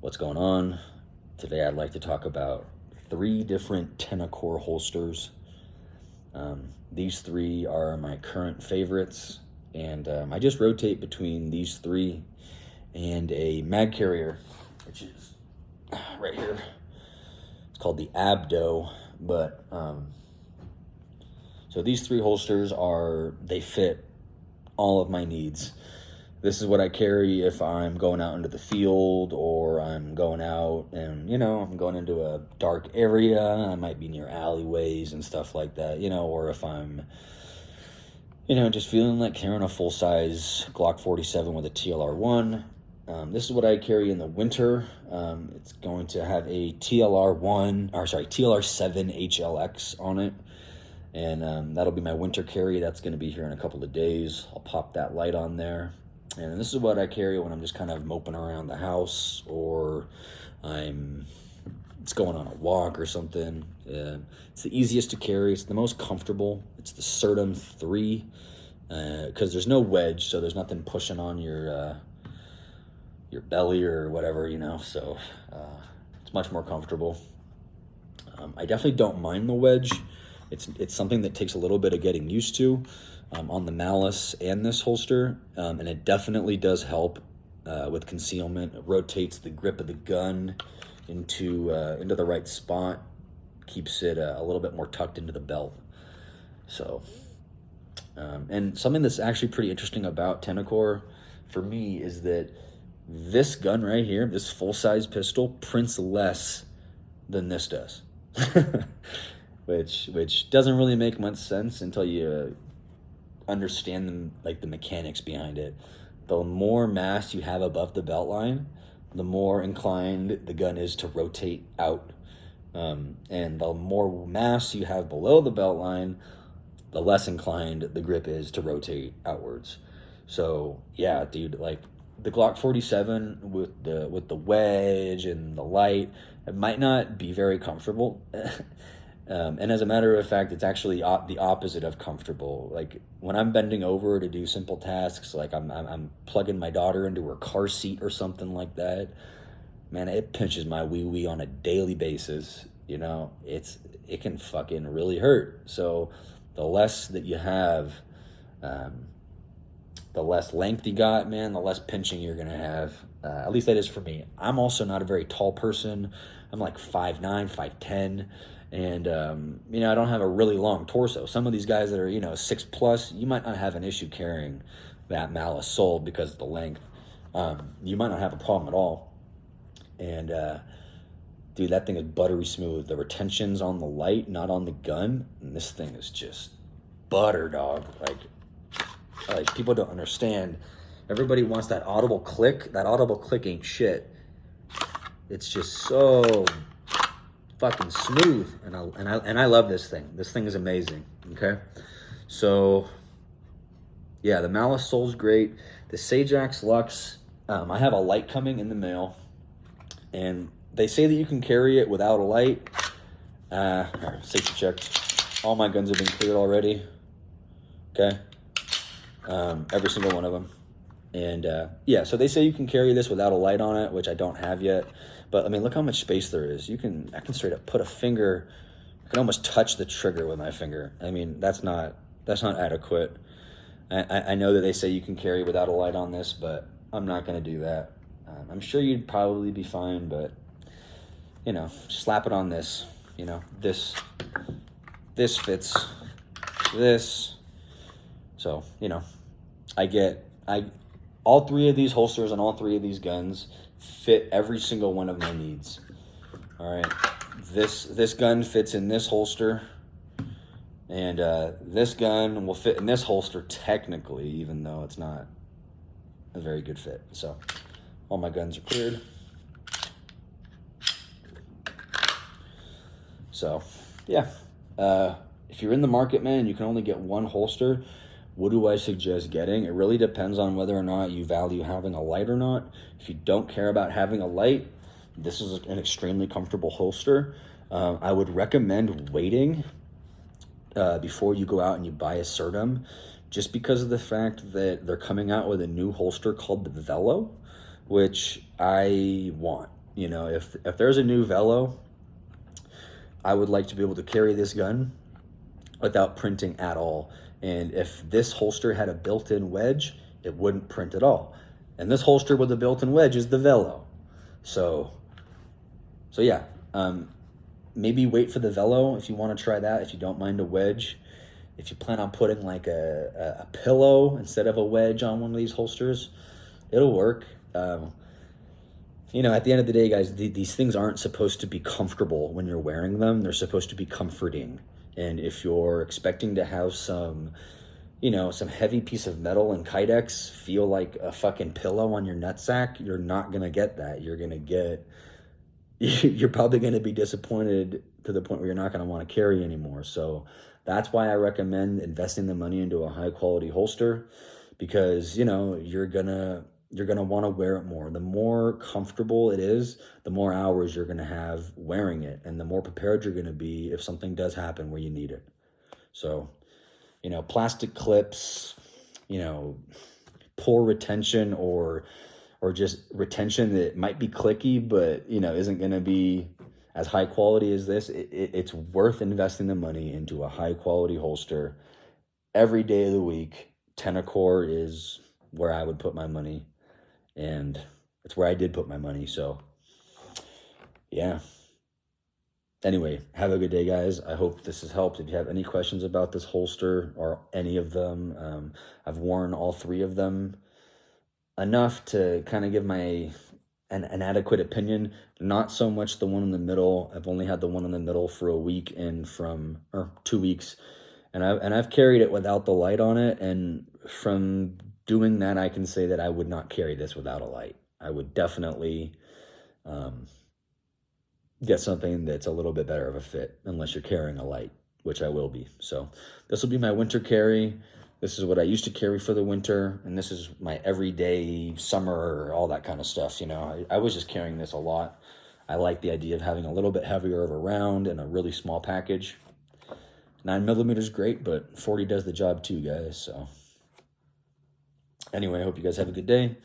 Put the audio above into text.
What's going on? Today I'd like to talk about 3 different Tenicor holsters. These 3 are my current favorites, and I just rotate between these 3 and a mag carrier, which is right here. It's called the Abdo, but so these 3 holsters they fit all of my needs. This is what I carry if I'm going out into the field, or I'm going out and, I'm going into a dark area. I might be near alleyways and stuff like that, or if I'm, just feeling like carrying a full-size Glock 47 with a TLR1. This is what I carry in the winter. It's going to have a TLR7 HLX on it. And that'll be my winter carry. That's going to be here in a couple of days. I'll pop that light on there. And this is what I carry when I'm just kind of moping around the house, or it's going on a walk or something. It's the easiest to carry. It's the most comfortable. It's the Certum 3 because there's no wedge, so there's nothing pushing on your belly or whatever, So it's much more comfortable. I definitely don't mind the wedge. It's something that takes a little bit of getting used to. On the Malus and this holster, and it definitely does help with concealment. It rotates the grip of the gun into the right spot, keeps it a little bit more tucked into the belt. So, and something that's actually pretty interesting about Tenicor for me is that this gun right here, this full-size pistol, prints less than this does, which doesn't really make much sense until you understand the mechanics behind it. The more mass you have above the belt line, the more inclined the gun is to rotate out, and the more mass you have below the belt line, the less inclined the grip is to rotate outwards. So yeah, dude, like the Glock 47 with the wedge and the light, it might not be very comfortable. And as a matter of fact, it's actually the opposite of comfortable. Like when I'm bending over to do simple tasks, like I'm plugging my daughter into her car seat or something like that, man, it pinches my wee on a daily basis. It can fucking really hurt. So the less that you have, the less length you got, man, the less pinching you're gonna have. At least that is for me. I'm also not a very tall person. I'm like 5'9", 5'10". And, I don't have a really long torso. Some of these guys that are, 6+, you might not have an issue carrying that Malus sole because of the length. You might not have a problem at all. And, dude, that thing is buttery smooth. The retention's on the light, not on the gun. And this thing is just butter, dog. Like people don't understand. Everybody wants that audible click. That audible click ain't shit. It's just so fucking smooth, and I love this thing. This thing is amazing. Okay, so yeah, the Malus sole's great. The Sagax Lux, I have a light coming in the mail, and they say that you can carry it without a light. Safety check. All my guns have been cleared already. Okay, every single one of them. And yeah, so they say you can carry this without a light on it, which I don't have yet. But I mean, look how much space there is. I can straight up put a finger. I can almost touch the trigger with my finger. I mean, that's not adequate. I know that they say you can carry without a light on this, but I'm not gonna do that. I'm sure you'd probably be fine, but slap it on this. This fits this. So all 3 of these holsters and all 3 of these guns fit every single one of my needs. All right, this gun fits in this holster, and this gun will fit in this holster technically, even though it's not a very good fit. So all my guns are cleared. So yeah, if you're in the market, man, you can only get one holster. What do I suggest getting? It really depends on whether or not you value having a light or not. If you don't care about having a light, this is an extremely comfortable holster. I would recommend waiting before you go out and you buy a Certum, just because of the fact that they're coming out with a new holster called the Velo, which I want. You know, if there's a new Velo, I would like to be able to carry this gun without printing at all. And if this holster had a built-in wedge, it wouldn't print at all. And this holster with a built-in wedge is the Velo. So yeah, maybe wait for the Velo if you want to try that, if you don't mind a wedge. If you plan on putting like a pillow instead of a wedge on one of these holsters, it'll work. You know, at the end of the day, guys, these things aren't supposed to be comfortable when you're wearing them. They're supposed to be comforting. And if you're expecting to have some, you know, some heavy piece of metal and Kydex feel like a fucking pillow on your nutsack, you're not going to get that. You're probably going to be disappointed to the point where you're not going to want to carry anymore. So that's why I recommend investing the money into a high quality holster, because, you know, you're going to want to wear it more. The more comfortable it is, the more hours you're going to have wearing it, and the more prepared you're going to be if something does happen where you need it. So, you know, plastic clips, you know, poor retention or just retention that might be clicky, but, you know, isn't going to be as high quality as this. It's worth investing the money into a high quality holster every day of the week. Tenicor is where I would put my money, and it's where I did put my money. So yeah. Anyway, have a good day, guys. I hope this has helped. If you have any questions about this holster or any of them, I've worn all three of them enough to kind of give an adequate opinion. Not so much the one in the middle. I've only had the one in the middle for a week or 2 weeks, and I've carried it without the light on it. And from doing that, I can say that I would not carry this without a light. I would definitely get something that's a little bit better of a fit, unless you're carrying a light, which I will be. So this will be my winter carry. This is what I used to carry for the winter, and this is my everyday summer, all that kind of stuff. You know, I was just carrying this a lot. I like the idea of having a little bit heavier of a round and a really small package. 9mm is great, but 40 does the job too, guys. So anyway, I hope you guys have a good day.